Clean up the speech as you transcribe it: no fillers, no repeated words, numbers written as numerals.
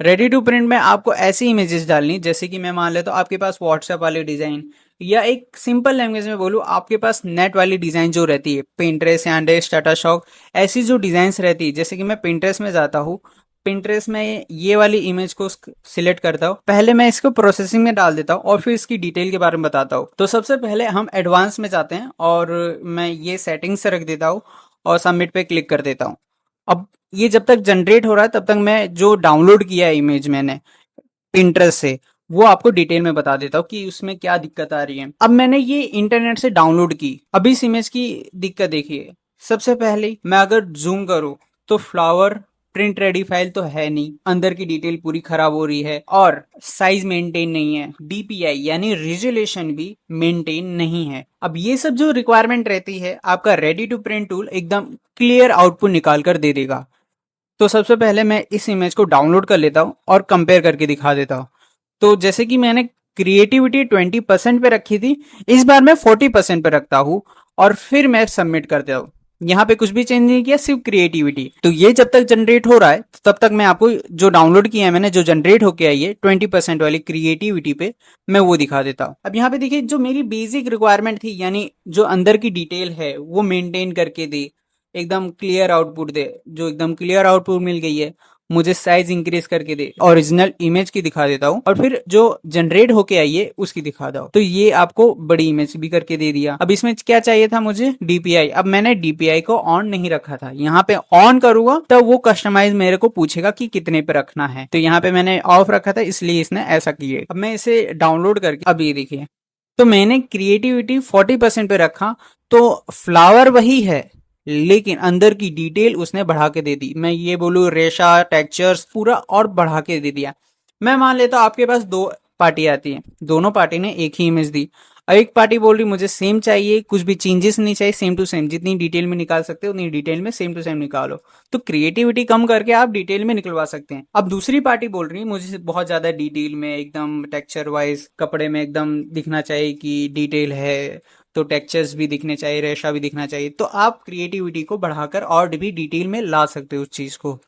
Ready to print में आपको ऐसी इमेजेस डालनी, जैसे कि मैं मान लेता हूँ आपके पास व्हाट्सएप वाली डिजाइन, या एक सिंपल लैंग्वेज में बोलूँ आपके पास नेट वाली डिजाइन जो रहती है, पिंटरेस्ट, यांडेक्स, टाटा शॉक, ऐसी जो डिजाइन्स रहती है। जैसे कि मैं पिंटरेस्ट में जाता हूँ, पिंटरेस्ट में ये वाली इमेज को सिलेक्ट करता हूँ, पहले मैं इसको प्रोसेसिंग में डाल देता हूँ और फिर इसकी डिटेल के बारे में बताता हूँ। तो सबसे पहले हम एडवांस में जाते हैं और मैं ये सेटिंग्स से रख देता हूँ और सबमिट पे क्लिक कर देता हूँ। अब ये जब तक जनरेट हो रहा है तब तक मैं जो डाउनलोड किया है इमेज मैंने पिंटरेस्ट से, वो आपको डिटेल में बता देता हूँ कि उसमें क्या दिक्कत आ रही है। अब मैंने ये इंटरनेट से डाउनलोड की, अब इस इमेज की दिक्कत देखिए। सबसे पहले मैं अगर जूम करूँ तो फ्लावर प्रिंट रेडी फाइल तो है नहीं, अंदर की डिटेल पूरी खराब हो रही है और साइज मेंटेन नहीं है, डीपीआई यानी रिजोल्यूशन भी मेंटेन नहीं है। अब ये सब जो रिक्वायरमेंट रहती है, आपका रेडी टू प्रिंट टूल एकदम क्लियर आउटपुट निकाल कर दे देगा। तो सबसे पहले मैं इस इमेज को डाउनलोड कर लेता हूँ और कंपेयर करके दिखा देता हूँ। तो जैसे कि मैंने क्रिएटिविटी 20% पे रखी थी, इस बार मैं 40% पे रखता हूँ और फिर मैं सबमिट करता हूँ। यहाँ पे कुछ भी चेंज नहीं किया, सिर्फ क्रिएटिविटी। तो ये जब तक जनरेट हो रहा है तब तक मैं आपको जो डाउनलोड किया है मैंने, जो जनरेट होके आई है 20% वाली क्रिएटिविटी पे, मैं वो दिखा देता हूँ। अब यहाँ पे देखिए, जो मेरी बेसिक रिक्वायरमेंट थी, यानी जो अंदर की डिटेल है वो मेंटेन करके दे, एकदम क्लियर आउटपुट दे, जो एकदम क्लियर आउटपुट मिल गई है। मुझे साइज इंक्रीज करके दे, ओरिजिनल इमेज की दिखा देता हूँ और फिर जो जनरेट होके आई है उसकी दिखा दो। तो ये आपको बड़ी इमेज भी करके दे दिया। अब इसमें क्या चाहिए था मुझे, डीपीआई। अब मैंने डीपीआई को ऑन नहीं रखा था, यहाँ पे ऑन करूंगा तब वो कस्टमाइज मेरे को पूछेगा कि कितने पे रखना है, तो यहाँ पे मैंने ऑफ रखा था, इसलिए इसने ऐसा किया। अब मैं इसे डाउनलोड करके, अब ये देखिए, तो मैंने क्रिएटिविटी 40% पे रखा, तो फ्लावर वही है लेकिन अंदर की डिटेल उसने बढ़ा के दे दी। मैं ये बोलूँ, रेशा, टेक्सचर्स पूरा और बढ़ा के दे दिया। मैं मान लेता हूँ आपके पास दो पार्टी आती है, दोनों पार्टी ने एक ही इमेज दी, और एक पार्टी बोल रही मुझे सेम चाहिए, कुछ भी चेंजेस नहीं चाहिए, सेम टू सेम, जितनी डिटेल में निकाल सकते हो उतनी डिटेल में सेम टू सेम निकालो। तो क्रिएटिविटी कम करके आप डिटेल में निकलवा सकते हैं। अब दूसरी पार्टी बोल रही है मुझे बहुत ज्यादा डिटेल में, एकदम टेक्सचर वाइज कपड़े में एकदम दिखना चाहिए कि डिटेल है, तो टेक्सचर्स भी दिखने चाहिए, रेशा भी दिखना चाहिए। तो आप क्रिएटिविटी को बढ़ाकर और भी डिटेल में ला सकते हो उस चीज को।